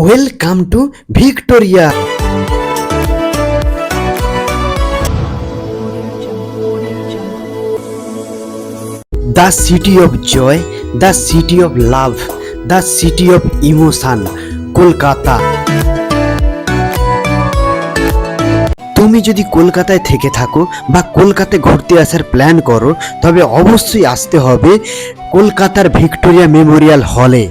Welcome to Victoria. The city of joy, the city of love, the city of emotion, Kolkata. তুমি যদি কলকাতায় থেকে থাকো বা কলকাতায় ঘুরতে আসার প্ল্যান করো, তবে অবশ্যই আসতে হবে কলকাতার ভিক্টোরিয়া মেমোরিয়াল হলে।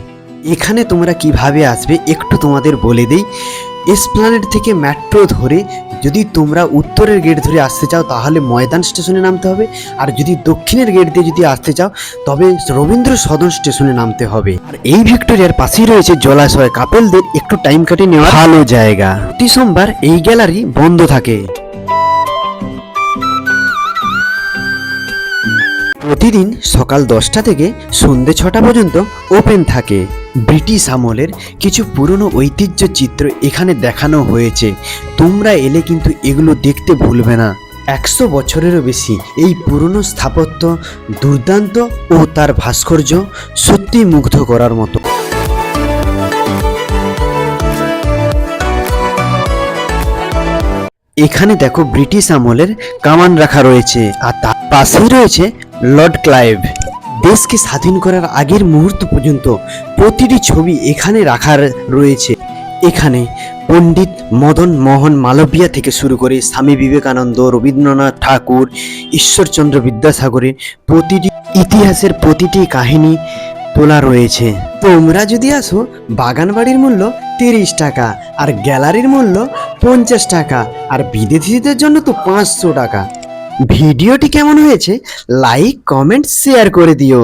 এখানে তোমরা কিভাবে আসবে একটু তোমাদের বলে দিই। এসপ্ল্যানেড থেকে মেট্রো ধরে যদি তোমরা উত্তরের গেট ধরে আসতে চাও তাহলে ময়দান স্টেশনে নামতে হবে, আর যদি দক্ষিণের গেট দিয়ে যদি আসতে চাও তবে রবীন্দ্র সদন স্টেশনে নামতে হবে। আর এই ভিক্টোরিয়ার পাশেই রয়েছে জলাশয়, কাপলদের একটু টাইম কাটিয়ে নেওয়ার ভালো জায়গা। প্রতি সোমবার এই গ্যালারি বন্ধ থাকে। প্রতিদিন সকাল 10টা থেকে সন্ধ্যে 6টা পর্যন্ত ওপেন থাকে। ব্রিটিশ আমলের কিছু পুরনো ঐতিহ্য চিত্র এখানে দেখানো হয়েছে, তোমরা এলে কিন্তু এগুলো দেখতে ভুলবে না। 100 বছরেরও বেশি এই পুরনো স্থাপত্য দুর্দান্ত ও তার ভাস্কর্য সত্যি মুগ্ধ করার মতো। এখানে দেখো ব্রিটিশ আমলের কামান রাখা রয়েছে, আর তার পাশেই রয়েছে লর্ড ক্লাইভ। দেশকে স্বাধীন করার আগের মুহূর্ত পর্যন্ত প্রতিটি ছবি এখানে রাখা রয়েছে। এখানে পণ্ডিত মদন মোহন মালবিয়া থেকে শুরু করে স্বামী বিবেকানন্দ, রবীন্দ্রনাথ ঠাকুর, ঈশ্বরচন্দ্র বিদ্যাসাগরের প্রতিটি ইতিহাসের প্রতিটি কাহিনী তোলা রয়েছে। তোমরা যদি আসো, বাগানবাড়ির মূল্য 30 টাকা, আর গ্যালারির মূল্য 50 টাকা, আর বিদেশিদের জন্য তো 500 টাকা। ভিডিওটি কেমন হয়েছে লাইক, কমেন্ট, শেয়ার করে দিও।